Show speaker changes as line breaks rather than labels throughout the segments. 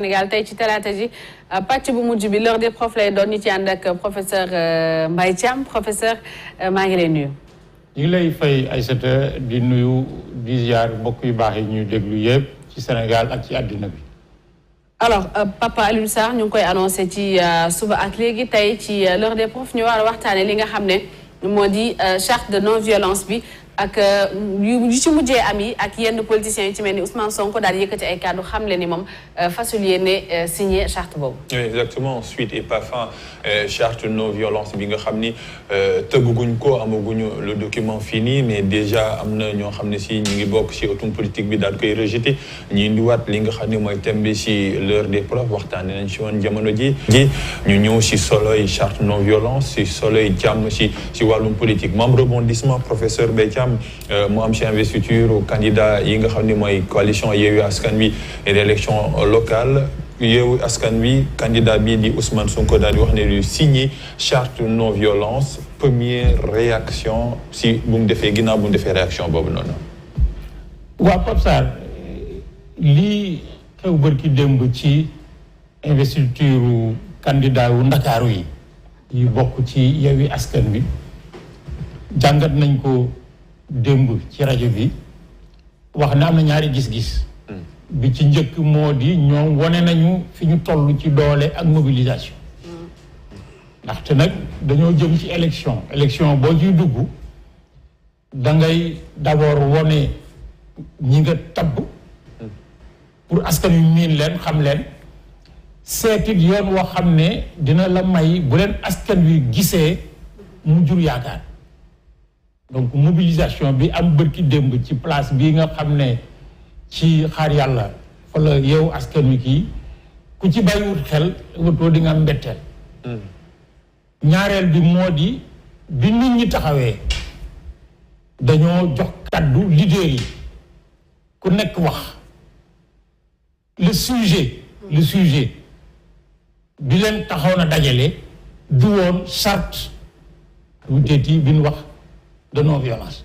Sénégal tey ci talaata ji pàcc bu mujj bi l'heure des profs lay doon ñu ci ànd ak professeur Mbaye Thiam professeur maa ngi lay nuyu.
ñu ngi lay fay Aïssata di nuyu di ziar mbokk yu baax yi ñuy déglu yëpp ci Sénégal ak ci àddina bi.
alors Papa Alioune Sarr ñu ngi koy annoncé ci suba ak léegi tey ci l'heure des profs ñu war a waxtaanee li nga xam ne moo di charte de non violence bi. ak yu ci mujjee am yi ak yenn politiciens yu ci mel ni Ousmane Sonko daal di yëkkati ay kàddu xam le ni moom fasul yéene signé charte boobu.
Oui, exactement suite et pas fin charte non violence bi nga xam ni tëgguñ ko amaguñu le document fini mais déjà am na ñoo xam ne si ñu ngi bokk si autum politique bi daal koy rejeté ñu indiwaat li nga xam ne mooy thème bi si l'heure des profs waxtaanee nañ si woon jamono ji ñu ñëw si soloy charte non violence si soloy jàmm si wàllum politique moom rebondissement professeur Mbaye Thiam mu am ci investiture au candidat yi nga xam ne mooy coalition Yewwi Askan Wi et l'élection locale Yewwi Askan Wi candidat bi di Ousmane Sonko daal di wax ne lu signé charte non violence première réaction si bu mu defee ginnaaw bu mu defee réaction boobu noonu.
waaw Pape Sarr lii xew bërki démb ci investiture candidat wu Ndakaaru yi yu bokk ci Yewwi Askan Wi jàngat nañ ko démb ci rajo bi wax na am na ñaari gis-gis bi ci njëkk moo di ñoom wane nañu fi ñu toll ci doole ak mobilisation ndaxte nag dañoo jëm ci élection boo ciy dugg da ngay d'abord wone ñi nga tabb pour askan wi miin leen xam leen seetit yoon woo xam ne dina la may bu leen askan wi gisee mu jur yaakaar donc mobilisation bi am bërki démb ci place bii nga xam ne ci xaar yàlla fa la yow askan wi kii ku ci bàyyiwut xel watoo di nga am mbetteel ñaareel bi moo di bi nit ñi taxawee dañoo jox kàddu leader yi ku nekk wax le sujet bi leen taxaw na dajale du woon charte wuteeti bi ñu wax de non violence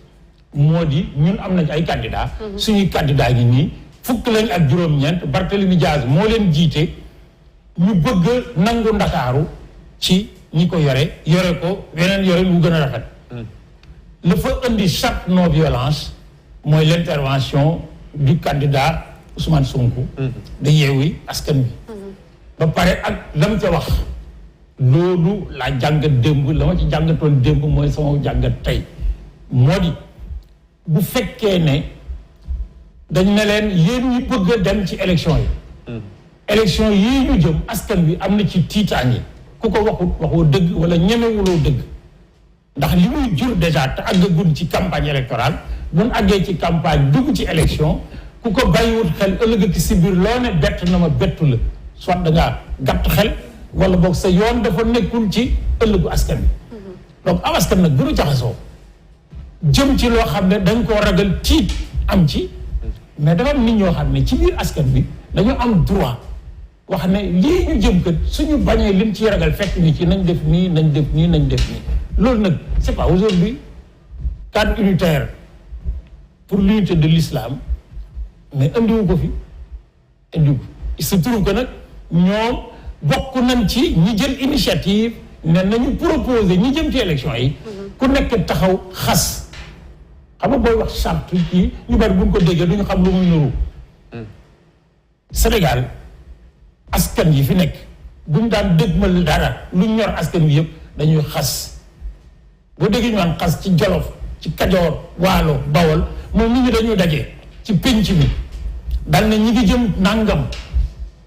moo di ñun am nañ ay candidats. suñuy candidats yi nii fukk lañ ak juróom-ñeent Barthélémy Diaz moo leen jiite ñu bëgg nangu Ndakaaru ci ñi ko yore ko weneen yore lu gën a rafet. la fa indi charte non violence mooy l'intervention du candidat Ousmane Sonko. da Yewwi Askan Wi. ba pare ak la mu ca wax loolu laa jàngat démb la ma ci jàngatoon démb mooy sama jàngat tey. moo di bu fekkee ne dañ ne leen yéen ñi bëgg a dem ci élection yi élection yii ñu jëm askan bi am na ci tiitaange ku ko waxoo dëgg wala ñemewuloo dëgg ndax li muy jur déjà te àggagul ci campagne électorale buñ àggee ci campagne dugg ci élection ku ko bàyyiwut xel ëllëg ci si biir loo ne bett na ma bettu la soit da ngaa gàtt xel wala boog sa yoon dafa nekkul ci ëllëgu askan bi donc am askan nag bu ñu jaxasoo jëm ci loo xam ne dañ koo ragal tiit am ci mais dafa am nit ñoo xam ne ci biir askan bi dañoo am droit wax ne lii ñu jëm kat suñu bañee lim ciy ragal fekk ni ci nañ def nii nañ def nii nañ def nii loolu nag c'est pas aujourd'hui cadre unitaire pour l'unité de l'islam mais indiwu ko fi indiwu ko il se trouve que nag ñoom bokk nañ ci ñi jël initiative ne nañu proposer ñi jëm ci élection yi ku nekk taxaw xas xam nga booy wax charte kii ñu bari buñ ko déggee duñu xam lu muy nuru Sénégal askan yi fi nekk buñ daan dëgmal dara lu ñor askan wi yëpp dañuy xas boo déggee ñu naan xas ci Jolof ci Kajoor Waalo Bawol moom nit ñi dañuy daje ci pénc mi dal na ñi ngi jëm nangam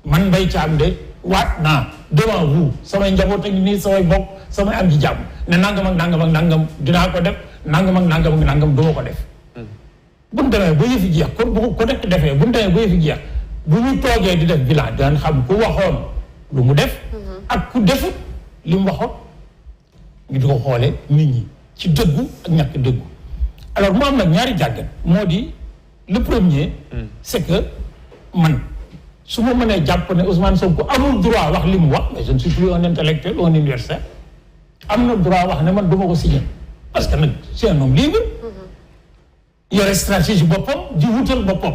man Mbaye Thiam de waat naa devant vous samay njaboot ak nii samay bopp samay am ji jàmm ne nangam ak nangam ak nangam dinaa ko def nangam ak nangam ak nangam du ma ko def. bu ñu demee ba yëfi jeex kon bu ko nekk defee bu ñu demee ba yëfi jeex bu ñu toogee di def bilan dinañ xam ku waxoon lu mu def. ak ku defut li mu waxoon ñu di ko xoolee nit ñi ci dëggu ak ñàkk dëggu. alors mu am nag ñaari jàngat moo di le premier. c'est que man su ma mënee jàpp ne Ousmane Sonko amul droit wax li mu wax mais je ne suis plus un intellectuel ou un universitaire am na droit wax ne man du ma ko signer. parce que nag c'est un homme libre yore stratégie boppam di wutal boppam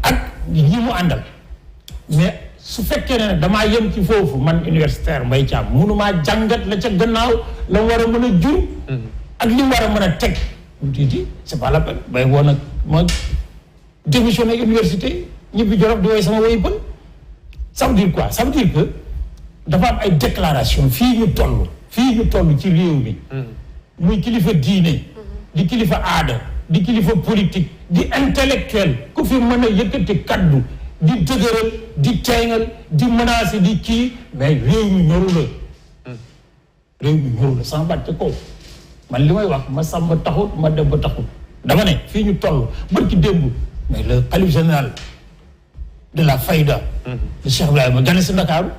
ak ñi mu àndal mais su fekkee ne damaa yem ci foofu man universitaire Mbaye Thiam mënumaa jàngat la ca gannaaw la war a mën a jur ak li war a mën a teg di c'est pas la peine bay boo nag ma démissionné université ñibbi Jolof di woy sama woy pël. Ça veut dire quoi? Ça veut dire que dafa am ay déclaration fii ñu toll ci réew mi muy kilifa diine di kilifa aada di kilifa politique di intellectuel ku fi mën a yëkkati kaddu di dëgëral di teengal di menacer di kii mais réew mi ñoru la sama baat ca kaw man li may wax ma sàmba taxut ma dem ba taxut dama ne fii ñu toll barki démb mais le khalife général de la Fayda le Cheikh Ibrahima gane si Ndakaaru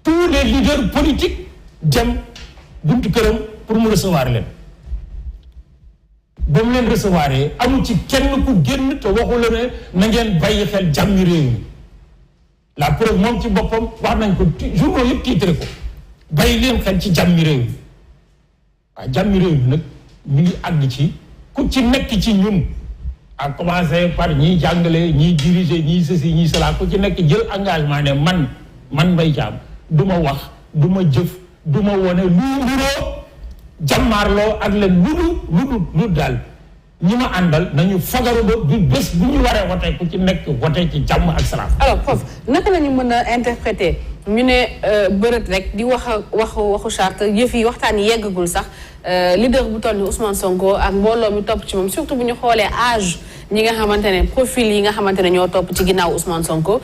tous les leaders politiques dem buntu këram pour mu recevoir leen ba mu leen recevoir amul ci kenn ku génn te waxu la ne na ngeen bàyyi xel jàmmi réew mi la preuve moom ci boppam wax nañ ko journaux yëpp titré ko bàyyi leen xel ci jàmmi réew mi waaw jàmmi réew mi nag mi ngi àgg ci ku ci nekk ci ñun à commencer par ñiy jàngale ñiy diriger ñiy ceci ñiy cela ku ci nekk jël engagement ne man Mbaye Thiam du ma wax du ma jëf du ma wone lu nduroo jàmmaarloo ak leen lu daal ñi ma àndal nañu fagaru ba du bés bu ñu waree wote ku ci nekk wote ci jàmm ak salaam.
alors prof naka la ñu mën a interpréter ñu ne bërët rek di waxu charte yëf yi waxtaan yi yeggagul sax leader bu toll ni Ousmane Sonko ak mbooloo mi topp ci moom surtout bu ñu xoolee âge ñi nga xamante ne profil yi nga xamante ne ñoo topp ci ginnaaw Ousmane Sonko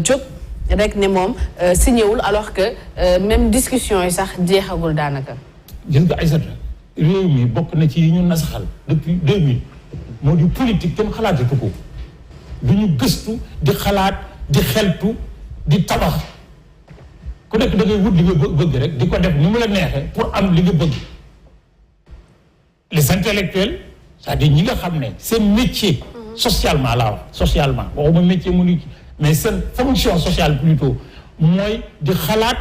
jóg rek ne moom signéwul alors que même discussion yi sax jeexagul daanaka.
gis nga Aïssata réew mi bokk na ci yi ñu nasaxal depuis 2000 moo di politique kenn xalaatatu ko du ñu gëstu di xalaat di xeltu di tabax ku nekk da ngay wut li nga bëgg rek di ko def ni mu la neexee pour am li nga bëgg les intellectuels c'est-à-dire ñi nga xam ne seen métier socialement laa wax socialement waxuma métier mu ni mais seen fonction sociale plutôt mooy di xalaat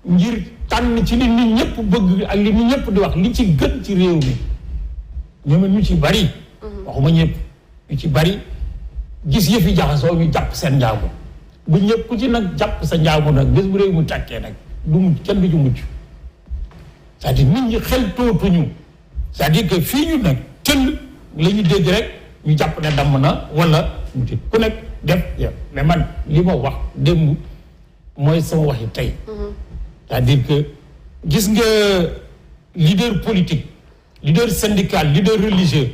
ngir tànn ci li nit ñëpp bëgg ak li nit ñëpp di wax li ci gën ci réew mi ñoom ñu ci bari waxuma ñëpp ñu ci bari gis yëf yi jaxasoo ñu jàpp seen njaamu bu ñëpp ku ci nag jàpp sa njaamu nag bés bu réew mu tàkkee nag du mucc kenn du ci mucc c'est-à-dire nit ñi xel tootuñu c'est-à-dire que fii ñu nag tëll la ñu dégg rek ñu jàpp ne damm na wala muti ku nekk def yow mais man li ma wax démb mooy sama waxi tey c'est-à-dire que gis nga leader politique leader syndical leader religieux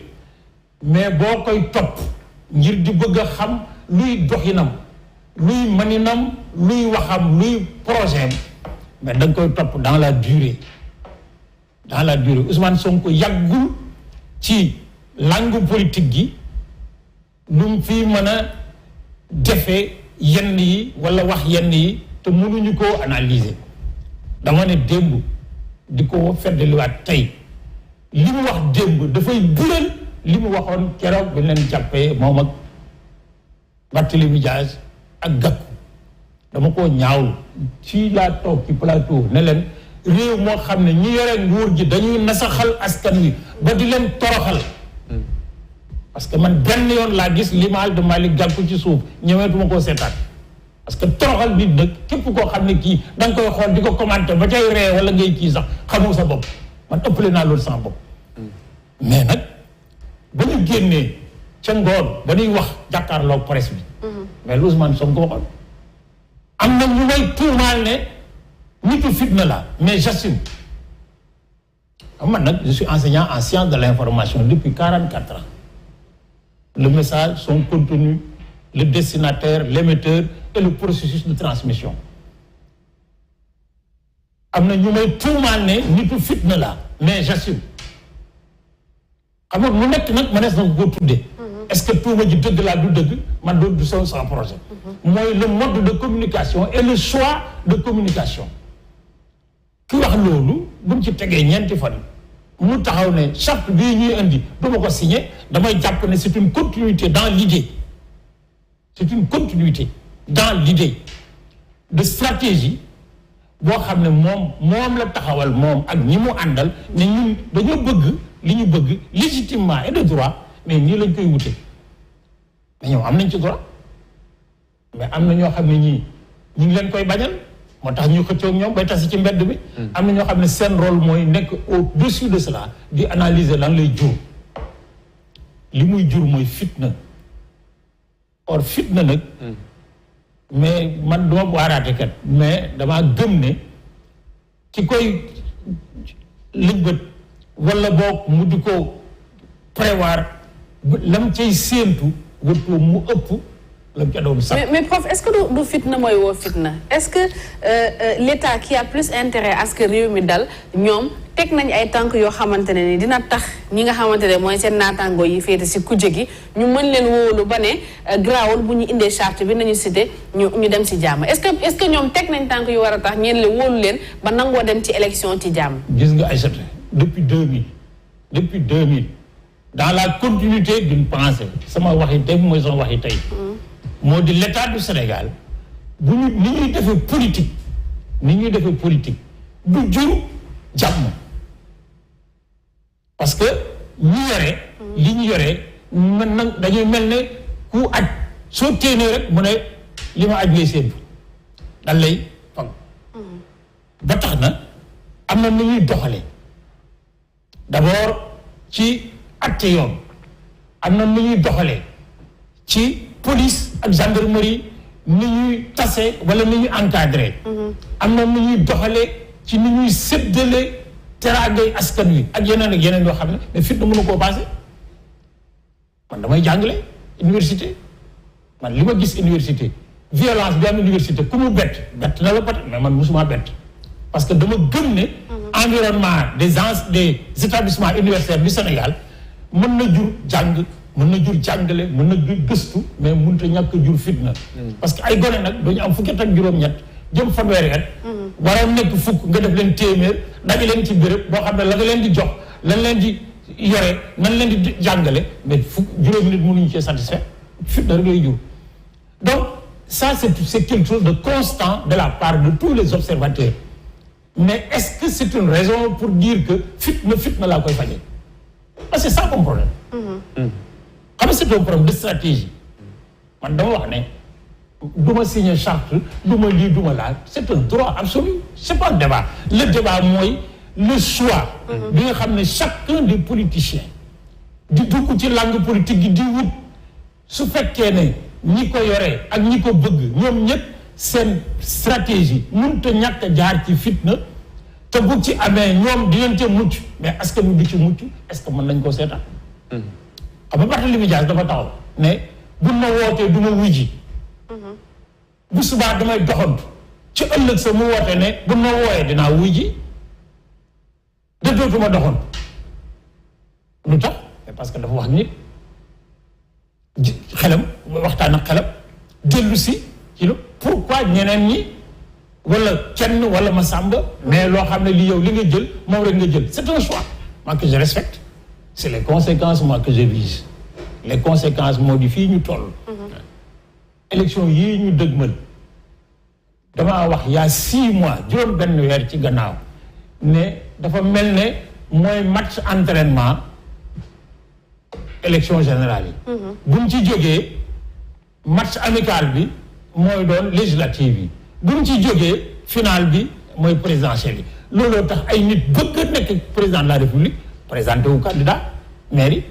mais boo koy topp ngir di bëgg a xam luy doxinam luy maninam luy waxam luy projet mais da nga koy topp dans la durée Ousmane Sonko yàggul ci langue politique gi lu mu fi mën a defee yenn yi wala wax yenn yi te mënuñu koo analyser dama ne démb di ko feddaliwaat tey li mu wax démb dafay bural li mu waxoon keroog bi leen jàppee moom ak Barthélémy Dias ak Gakou dama koo ñaawlu ci laa toog ci plateau ne leen réew moo xam ne ñi yore nguur gi dañuy nasaxal askan wi ba di leen toroxal parce que man benn yoon laa gis l'image de Malick Gakou ci suuf ñëweetuma koo seetaan parce que toroxal nit nag képp koo xam ne kii da nga koy xool di ko commenter ba cay ree wala ngay kii sax xamoo sa bopp man ëppale naa loolu sama bopp mais nag ba ñu génnee ca ngoon ba ñuy wax jàkkaarloog presse bi mais lu Ousmane Sonko waxoon am na ñu may tuumaal ne nitu fitna la mais j'assume man nag je suis enseignant en sciences de l'information depuis 44 ans le message, son contenu, le destinataire, l'émetteur et le processus de transmission. am na ñu may tuumaal ne nitu fitna la mais j'assume xam nga lu nekk nag mënees na ko tuddee. est-ce que tuuma ji dëgg laa du dëgg man doon du son sans projet. mooy le mode de communication et le choix de communication. ki wax loolu bu mu ci tegee ñeenti fan mu taxaw ne charte bii ñuy indi du ma ko signé damay jàpp ne c'est une continuité dans l'idée c'est une continuité dans l'idée de stratégie boo xam ne moom la taxawal moom ak ñi mu àndal ne ñun dañoo bëgg li ñu bëgg légitimement et de droit mais nii lañ koy wute mais ñoom am nañ ci droit mais am na ñoo xam ne ñii ñu ngi leen koy bañal moo tax ñu xëccoo ak ñoom bay tasi ci mbedd bi. am na ñoo xam ne seen rôle mooy nekk au-dessus de cela di analyser lan lay jur li muy jur mooy fitna or fitna nag. mais man duma waaraate kat mais damaa gëm ne ki koy lëñbët wala boog mu di ko prévoir lam cay séentu wërtoo mu ëpp lam ca doon sax.
mais prof est-ce que du fitna mooy woo fitna est-ce que l'État qui a plus intérêt à ce que réew mi dal ñoom teg nañ ay tànk yoo xamante ne ni dina tax ñi nga xamante ne mooy seen naataangoo yi féete si kujje gi ñu mën leen wóolu ba ne grawul bu ñu indee charte bi nañu cité ñu dem si jàmm est-ce que ñoom teg nañ tànk yu war a tax ñeen la wóolu leen ba nangoo dem ci élection ci jàmm.
gis nga Aïssata depuis 2000 dans la continuité d'une pensée sama waxi tey mooy sama waxi tey. moo di l'État du Sénégal bu ñu ni ñuy defee politique du jur jàmm parce que ñu yore li ñu yore man nag dañuy mel ne ku aj soo téenee rek mu ne li ma aj ngay séentu dal lay fag ba tax na am na nu ñuy doxale d'abord ci atte yoon am na nu ñuy doxale ci police ak gendarmerie ni ñuy tase wala ni ñuy encadré am na nu ñuy doxale ci ni ñuy séddale teraangay askan wi ak yeneen yoo xam ne mais fitna mënu koo passé man damay jàngale université man li ma gis université violence bi am université ku mu bett na la peut-être mais man musuma bett parce que dama gëm ne environnement des établissements universitaires du Sénégal mën na jur jàng mën na jur jàngale mën na jur gëstu mais mënut a ñàkk jur fitna parce que ay gone nag dañu am fukki at ak juróom-ñett jëm fanweeri at waroon nekk fukk nga def leen téeméer daje leen ci béréb boo xam ne la nga leen di jox lan leen di yore nan leen di jàngale mais fukk juróomi nit mënuñu cee satisfaire fitna rek lay jur donc ça c'est quelque chose de constant de la part de tous les observateurs mais est-ce que c'est une raison pour dire que fitna laa koy fajee parce que c'est ça mon problème xam nga c'est un problème de stratégie man dama wax ne du ma signer charte du ma lii du ma laal c'est un droit absolu c'est pas un débat le débat mooy le choix bi nga xam ne chacun des politiciens di dugg ci langue politique gi di wut su fekkee ne ñi ko yore ak ñi ko bëgg ñoom ñëpp seen stratégie mënut a ñàkk a jaar ci fitna te bu ci amee ñoom dinañ ca mucc mais est-ce que ñu du ci mucc est-ce que mën nañ koo seetaan xam nga Barthélémy Dias dafa taxaw ne bu ma wootee du ma wujji bu subaa damay doxantu ci ëllëg sa mu woote ne bu ma wooyee dinaa wujji de dootuma doxantu lu tax parce que dafa wax nit xelam waxtaan ak xelam dellu si ci lu pourquoi ñeneen ñi wala kenn wala ma sàmba mais loo xam ne li yow li nga jël moom rek nga jël c'est un choix moi que je respecte c'est les conséquences moi que je vise les conséquences moo di fii ñu toll élection yii ñu dëgmal damaa wax y a 6 mois juróom benn weer ci gannaaw ne dafa mel ne mooy match entraînement élection générale yi buñ ci jógee match amical bi mooy doon législative yi buñ ci jógee final bi mooy présidentielle yi looloo tax ay nit bëgg a nekk président de la république présenté wu candidat mairie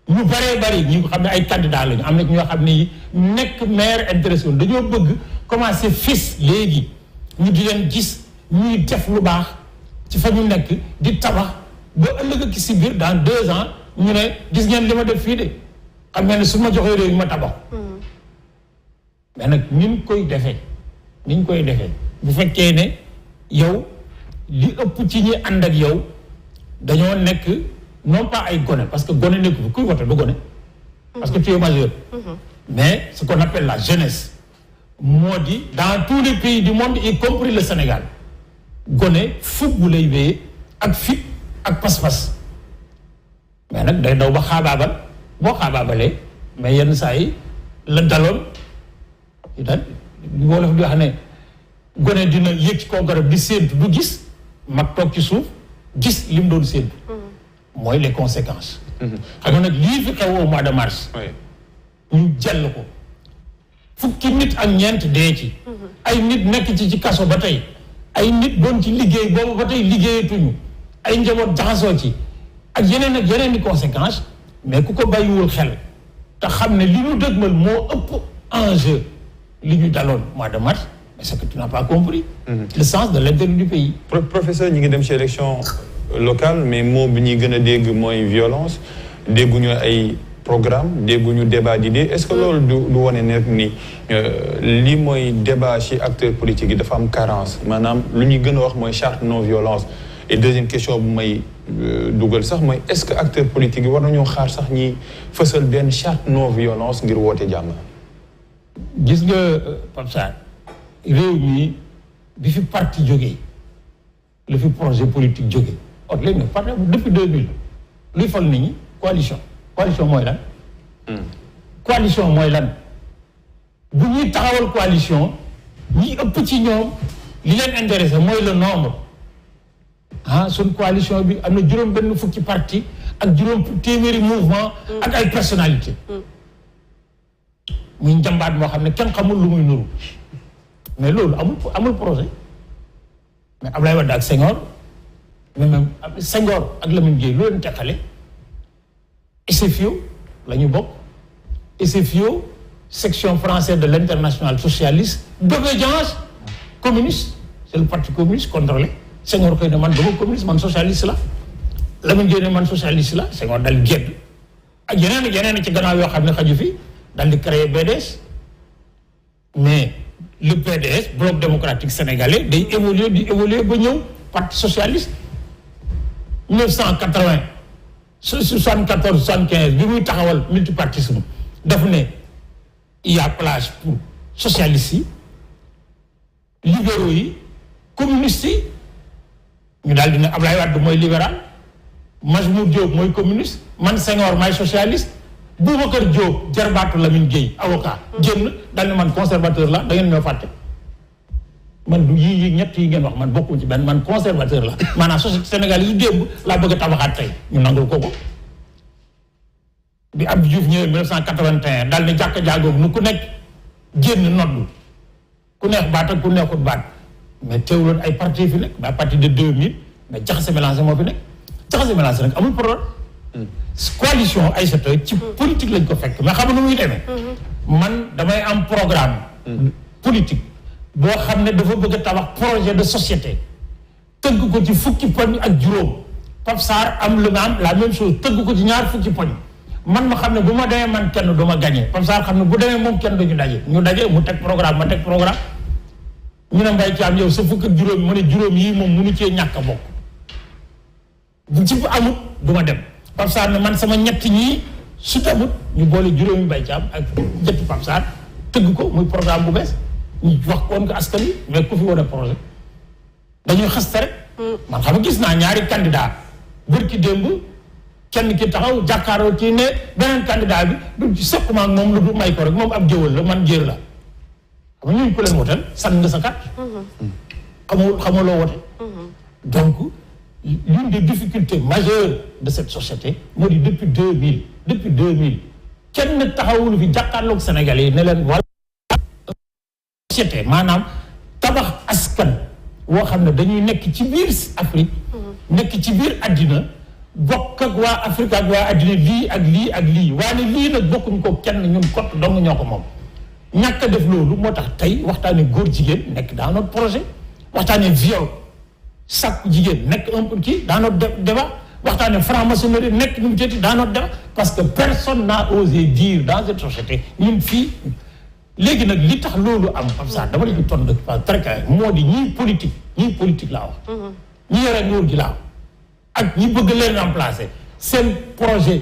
ñu bëree bëri ñi nga xam ne ay candidat lañu am na ñoo xam ne nekk maire intéressé woon dañoo bëgg commencer fis léegi ñu di leen gis ñuy def lu baax ci fa ñu nekk di tabax ba ëllëg ak si biir dans 2 ans ñu ne gis ngeen li ma def fii de xam ngeen ne su ma joxee réew mi ma tabax mais nag niñ koy defee bu fekkee ne yow li ëpp ci ñi ànd ak yow dañoo nekk non pas ay gone parce que gone nekk fi kuy wote du gone parce que tu es majeur mais ce qu'on appelle la jeunesse moo di dans tous les pays du monde y compris le Sénégal gone fugg lay wéyee ak fit ak pas-pas mais nag day daw ba xaabaabal boo xaabaabalee mais yenn saa yi la daloon itam wolof di wax ne gone dina yëg ci kaw garab di séentu du gis mag toog ci suuf gis li mu doon séentu mooy les conséquences xam nga nag lii fi xew au mois de mars ñu jël ko fukki nit ak ñeent dee ci. ay nit nekk ci kaso ba tey ay nit doon ci liggéey boobu ba tey liggéeyatuñu ay njaboot jaxasoo ci ak yeneen i conséquences mais ku ko bàyyiwul xel te xam ne li ñu dëgmal moo ëpp enjeu li ñu daloon mois de mars mais c'est que tu n'as pas compris. Le sens de l'intérêt du pays.
Professeur ñu ngi dem ci élection locale mais moo bi ñuy gën a dégg mooy violence dégguñu ay programme dégguñu débat d'idées est-ce que loolu du wane ne ni lii mooy débat ci acteurs politiques yi dafa am carence maanaam lu ñuy gën a wax mooy charte non violence et deuxième question bu may dugal sax mooy est-ce que acteurs politiques yi war nañoo xaar sax ñi fësal benn charte non violence ngir woote jàmm.
gis nga Pape Sarr réew mi bi fi parti jógee la fi projet politique jógee or léegi nag parti depuis 2000 luy fal nit ñi coalition mooy lan. coalition mooy lan bu ñuy taxawal coalition ñi ëpp ci ñoom li leen intéressé mooy le nombre suñ coalition bi am na juróom benn fukki parti ak juróom téeméeri mouvement ak ay personnalité muy njambaat moo xam ne kenn xamul lu muy nuru mais loolu amul projet mais Ablaye Wade ak Senghor mais même Senghor ak Lamine Gueye loolu leen teqale SFIO la ñu bokk SFIO section française de l'internationale socialiste d'obédience communiste c'est le parti communiste contrôlé Senghor koy ne man dama communiste man socialiste la Lamine Gueye ne man socialiste la Senghor dal gedd ak yeneen ci gannaaw yoo xam ne xaju fi dal di créer BDS mais le PDS bloc démocratique sénégalais day évoluer ba ñëw parti socialiste 1980 74 75 bi muy taxawal multipartisme daf ne il y a place pour socialistes yi libéraux yi communistes yi ñu daal di ne Ablaye Wade mooy libéral Majmoud Diop mooy communiste man Senghor maay socialiste Boubacar Diop jarbaatu Lamine Gueye avocat génn daal ne man conservateur la da ngeen ñoo fàtte man du yii ñett yi ngeen wax man bokkuma ci benn man conservateur la maanaam société Sénégal yi démb laa bëgg a tabaxaat tey ñu nangul ko bi Abdou Diouf ñëwee 1981 daal ne jàkka jaagoog nu ku nekk génn noddu ku neex baat ak ku neexut baat mais teewloon ay parti fi nekk à partir de 2000 mais jaxase mélangé moo fi nekk jaxase mélangé nag amul problème coalition Aïssata ci politique lañ ko fekk mais xam nga nu muy demee man damay am programme politique boo xam ne dafa bëgg a tabax projet de société tëgg ko ci fukki poñ ak juróom Pape Sarr am lu nga am la même chose tëgg ko ci ñaar fukki poñ man ma xam ne bu ma demee man kenn du ma gagné Pape Sarr xam ne bu demee moom kenn duñu daje ñu daje mu teg programme ma teg programme ñu ne Mbaye Thiam yow sa fukk ak juróom mu ne juróom yii moom munu cee ñàkk a bokk bu ci amut du ma dem Pape Sarr ne man sama ñett ñii su tamut ñu boole juróomi Mbaye Thiam ak ñetti Pape Sarr tëgg ko muy programme bu bees ñu wax koon ko askan wi mais ku fi wane projet dañuy xaste rek man xam nga gis naa ñaari candidat bërki démb kenn ki taxaw jàkkaaroo kii ne beneen candidat bi du sequma ak moom lu du may ko rek moom ab jëwal la man jéer la xam nga ñuñ ko leen wotal sànni nga sa kat xamoo loo wote donc l'une des difficultés majeures de cette société moo di depuis 2000 kenn taxawul fi jàkkaarloog Sénégalais yi ne leen wala société maanaam tabax askan woo xam ne dañuy nekk ci biir Afrique nekk ci biir àddina bokk ak waa Afrique ak waa àddina lii ak lii ak lii waaye lii nag bokkuñ ko kenn ñun kott dong ñoo ko moom ñàkk a def loolu moo tax tey waxtaane góor jigéen nekk dans notre projet waxtaane viol sàkku jigéen nekk un peu kii dans notre débat waxtaane franc-maçonnerie nekk nu mu jëti dans notre débat parce que personne n'a osé dire dans cette société ñun fii léegi nag li tax loolu am comme ça dama la ñu tontu pas très clair moo di ñii politique laa wax ñi yore nguur gi laa wax ak ñi bëgg leen remplacer seen projet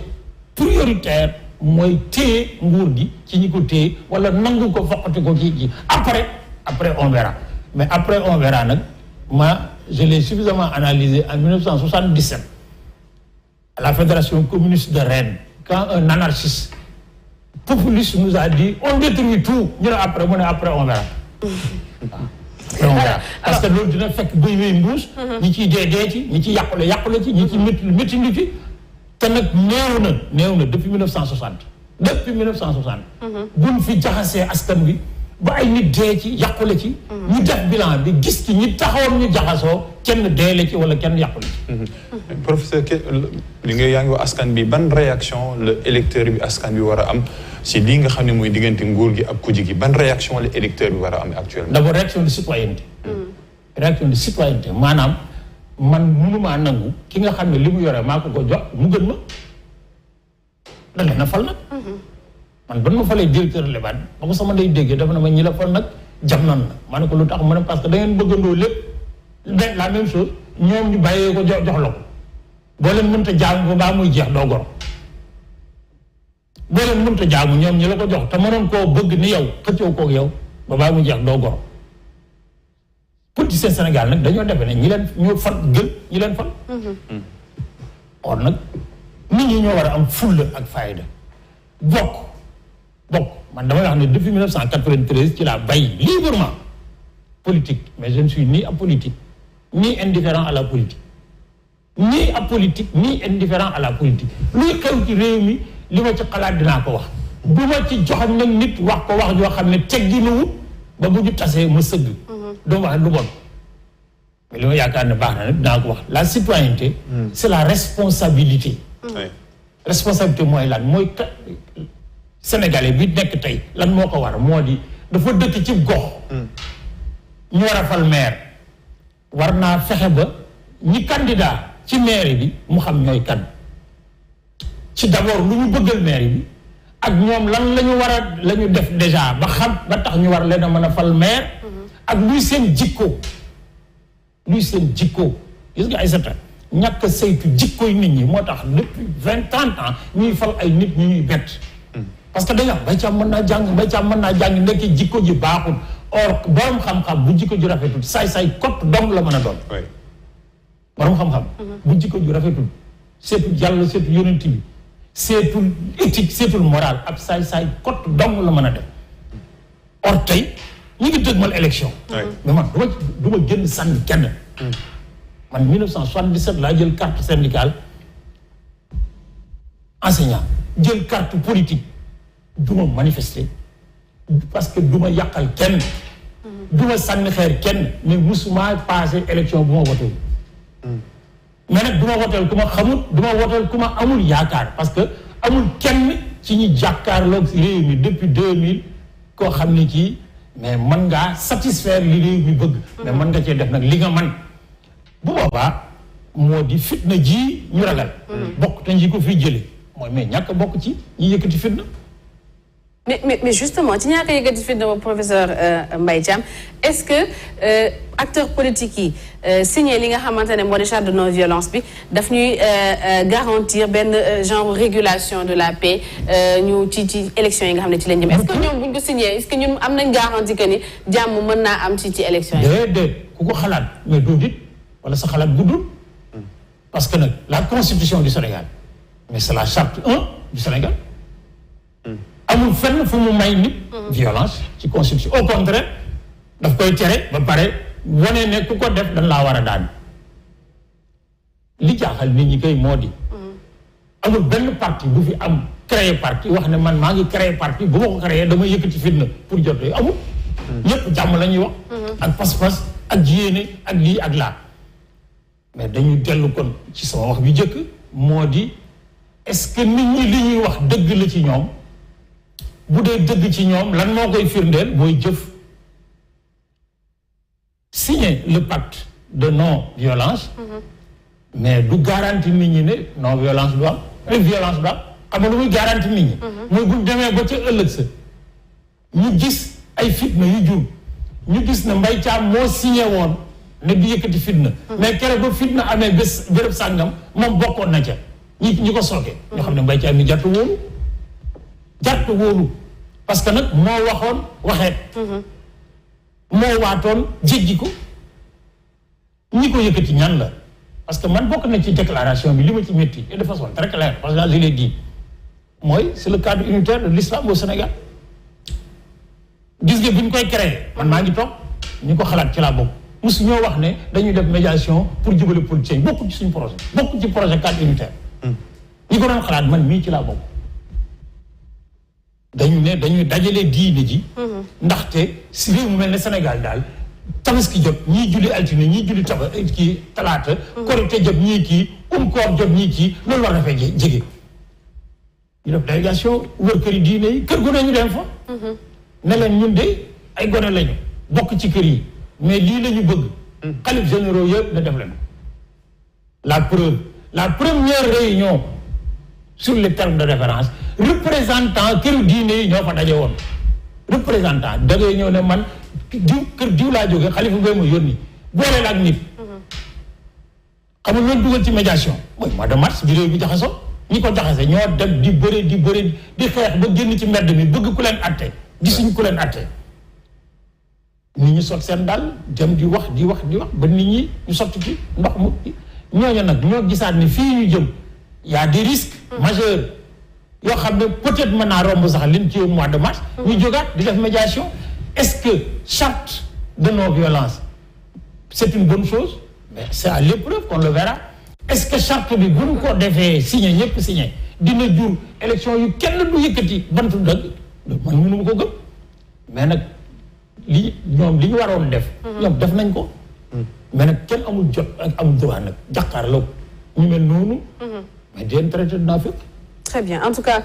prioritaire mooy téye nguur gi ci ñi ko téye wala nangu ko foqati ko ci après on verra mais après on verra nag je l'ai suffisamment analysé en 1977 à la Fédération communiste de Rennes quand un anarchiste populiste nous a dit on détruit tout ñu ne après mu ne après on verra parce que loolu dina fekk buy wéy mbuus ñi ciy dee ci ñi ci yàqule ci ñi ci métti ci te nag néew na depuis 1960 depuis 1960. buñ fi jaxasee askan bi ba ay nit dee ci yàqule ci. ñu def bilan bi gis ci ñi taxawoon ñu jaxasoo kenn deele ci wala kenn yàqule ci.
professeur li nga yaa ngi wax askan bi ban réaction la électeur bi askan bi war a am si lii nga xam ne mooy diggante nguur gi ak kujje gi ban réaction la électeur bi war a am actuellement.
d'abord réaction de citoyenneté. réaction de citoyenneté maanaam man mënumaa nangu ki nga xam ne li mu yore maa ko jox mu gën ma. da leen a fal nag. man ban ma falee directeur Lebanon ba ko sama ndey déggee dafa ne ma ñi la fal nag jam nan la ma ne ko lu tax ma ne parce que da ngeen bëggandoo lépp la même chose ñoom ñu bàyyee ko jox la ko boo leen mënta jaamu ba baa muy jeex doo goro boo leen mënta jaamu ñoom ñi la ko jox te mënoon koo bëgg ni yow xëccoo koog yow ba baa muy jeex doo goro politicien Sénégal nag dañoo defe ne ñi leen ñoo fal gën ñi leen fal. or nag nit ñi ñoo war a am fulla ak fayda bokk man damay wax ne depuis 1993 ci laa bay librement politique mais je ne suis ni apolitique ni indifférent à la politique ni apolitique ni indifférent à la politique luy xew ci réew mi li ma ci xalaat dinaa ko wax du ma ci joxam nag nit wax ko wax joo xam ne tegginuwut ba bu ñu tasee ma sëgg doo wax lu bon mais li ma yaakaar ne baax na nag dinaa ko wax la citoyenneté c'est la responsabilité responsabilité mooy lan mooy sénégalais bi nekk tey lan moo ko war moo di dafa dëkk ci gox ñu war a fal maire war naa fexe ba ñi candidat ci maire bi mu xam ñooy kan ci d'abord lu ñu bëggal maire bi ak ñoom lan la ñu war a la ñu def déjà ba xam ba tax ñu war leen a mën a fal maire ak luy seen jikko gis nga ay sata ñàkk saytu jikkoy nit ñi moo tax depuis 20-30 ans ñuy fal ay nit ñi ñuy bett parce que dañu wax Mbaye Thiam mën naa jàng ndekki jikko ji baaxul or borom xam-xam bu jikko ji rafetul saay-saay kott dong la mën a doon borom xam-xam bu jikko ji rafetul seetul yàlla seetul yonent bi seetul éthique seetul moral ab saay-saay kott dong la mën a def or tey ñu ngi dëgmal élection mais man du ma génn sànni kenn man 1977 laa jël carte syndicale enseignant jël carte politique du ma manifester parce que du ma yàqal kenn du ma sànni xeer kenn mais musuma passé élection bu ma woteel mais nag du ma woteel ku ma xamul du ma woteel ku ma amul yaakaar parce que amul kenn ci ñi jàkkaarloog réew mi depuis 2000 koo xam ne kii mais mën ngaa satisfaire li réew mi bëgg mais mën nga cee def nag li nga man bu boobaa moo di fitna ji ñu ragal bokk te ñi ko fiy jële mooy mais ñàkk bokk ci ñi yëkkati fitna
mais justement ci ñaaka yëkkati fitna ba professeur Mbaye Thiam est-ce que acteurs politiques yi signé li nga xamante ne moo di charte de non violence bi daf ñuy garantir benn genre régulation de la paix ñu ci élection yi nga xam ne ci lañ jëm est-ce que ñoom buñ ko signé est-ce que ñun am nañ garantie que ni jàmm mën naa am ci élection yi
déedéet ku ko xalaat mais doo dit wala sa xalaat guddul parce que nag la constitution du Sénégal mais c'est la charte 1 du Sénégal amul fenn fu mu may nit violence ci constitution au contraire daf koy tere ba pare wane ne ku ko def dañ laa war a daan li jaaxal nit ñi koy moo di amul benn parti bu fi am créer parti wax ne man maa ngi créer parti bu ma ko créer dama yëkkati fitna pour jot yooyu amul ñëpp jàmm la ñuy wax ak pas-pas ak yéene ak lii ak laa mais dañu dellu kon ci sama wax bi njëkk moo di est-ce que nit ñi li ñuy wax dëgg la ci ñoom bu dee dëgg ci ñoom lan moo koy firndeel mooy jëf signer le pacte de non violence mais du garanti nit ñi ne non violence du am violence du am xam nga lu muy garanti nit ñi mooy bu demee ba ca ëllëg sa ñu gis ay fitna yu jur ñu gis ne Mbaye Thiam moo signé woon ne di yëkkati fitna mais keroog ba fitna amee bés béréb sàngam moom bokkoon na ca ñi ko sooke ñoo xam ne Mbaye Thiam mi jartu wóolu parce que nag moo waxoon waxeet moo waatoon jéggi ko ñi ko yëkkati ñan la parce que man bokk na ci déclaration bi li ma ci métti et de façon très claire parce que là je l'ai dit mooy c'est le cadre unitaire de l'islam au Sénégal gis nga bi ñu koy créé man maa ngi toog ñu ko xalaat ci laa bokk mosu ñoo wax ne dañuy def médiation pour jubale politiciens yi bokk ci suñu projet bokk ci projet cadre unitaire ñi ko doon xalaat man mii ci laa bokk dañuy dajale diine ji. ndaxte si réew mu mel ne Sénégal daal tabaski jot ñii julli altine ñii julli kii talaata. korite jot ñii kii koor jot ñii kii loolu war na fay jege. ñu def délégation wër këri diine yi kër gu ne ñu dem fa. ne leen ñun de ay gone lañu bokk ci kër yi mais lii la ñu bëgg. xalif généraux yëpp na def leen la preuve la première réunion sur les termes de référence représentant këru diine yi ñoo fa daje woon. représentant da ngay ñëw ne man kër diw laa jógee xalifa ngay ma yónni boole la ak nit. xam nga loolu dugal ci médiation mooy mois de mars bi réew bi jaxasoo ñi ko jaxase ñoo dem di bëre di xeex ba génn ci mbedd mi bëgg ku leen atte gisuñ ku leen atte nit ñi sot seen daal dem di wax ba nit ñi ñu sotti ci ndox mu ñooñu nag ñoo gisaat ni fii ñu jëm y a des risques majeurs yoo xam ne peut-être mën naa romb sax liñ ci mois de mars ñu jógaat di def médiation est-ce que charte de non-violence c'est une bonne chose mais c'est à l'épreuve qu'on le verra est-ce que charte bi buñ ko defee signé ñëpp signé dina jur élection yu kenn du yëkkati bantu dëgg man mënu ma ko gëm mais nag li ñu waroon def ñoom def nañ ko mais nag kenn amul jot ak amul droit nag jàkkaarloo ñu mel noonu mais di leen traité de naafeq.
Très bien. En tout cas,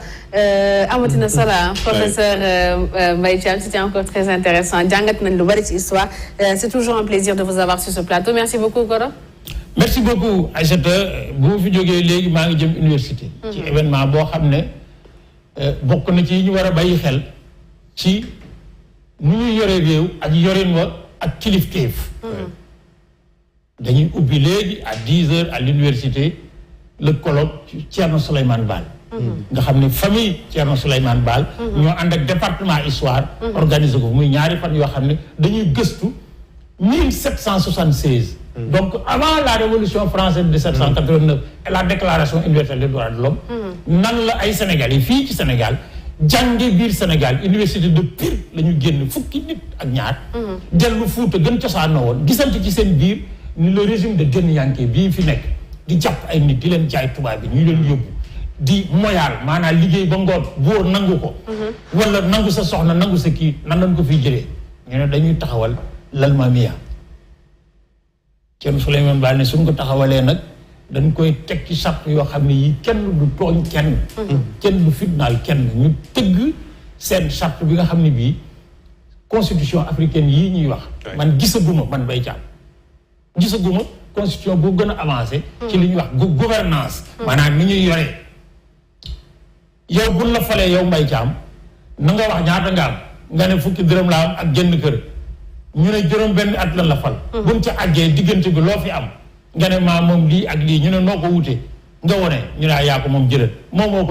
amatina solo professeur Mbaye Thiam, c'était encore très intéressant. Jàngat nañ lu bari ci histoire. C'est toujours un plaisir de vous avoir sur ce plateau. Merci beaucoup Gora.
Merci beaucoup Aïssata. bu ma fi jógee léegi maa ngi jëm université. ci événement boo xam ne bokk na ci ñu war a bàyyi xel ci nu ñuy yore réew ak yorin wa ak kilifteef. dañuy ubbi léegi à 10h à l'université le colloque Thierno Souleymane Baal. nga xam ne famille Thierno Souleymane Baal. ñoo ànd ak département histoire. organisé ko muy ñaari fan yoo xam ne dañuy gëstu 1776. donc avant la révolution française de 1789 et la déclaration universelle des droits de l'homme nan la ay Sénégal yi fii ci Sénégal jànge biir Sénégal université de Pire la ñu génn fukki nit ak ñaar. dellu Fuuta gën cosaanoo woon gisante ci seen biir ni le régime de Deniyanke bii fi nekk di jàpp ay nit di leen jaay tubaab bi ñu leen yóbbu. di moyaal maanaam liggéey ba ngoon bóor nangu ko wala nangu sa soxna nangu sa kii nan lañ ko fiy jëlee ñu ne dañuy taxawal l'Almamia Thierno Souleymane Baal ne suñ ko taxawalee nag dañ koy teg ci charte yoo xam ne yi kenn du tooñ kenn du fitnaal kenn ñu tëgg seen charte bi nga xam ne bii constitution africaine yii ñuy wax man gisaguma man Mbaye Thiam gisaguma constitution bu gën a avancé ci li ñuy wax gouvernance maanaam ni ñuy yoree yow buñ la falee yow Mbaye Thiam na nga wax ñaata nga am nga ne fukki dërëm laa am ak jënd kër ñu ne juróom benn at lan la fal buñ ca àggee diggante bi loo fi am nga ne maa moom lii ak lii ñu ne noo ko wute nga wone ñu ne yaa ko moom jëlal moom moo ko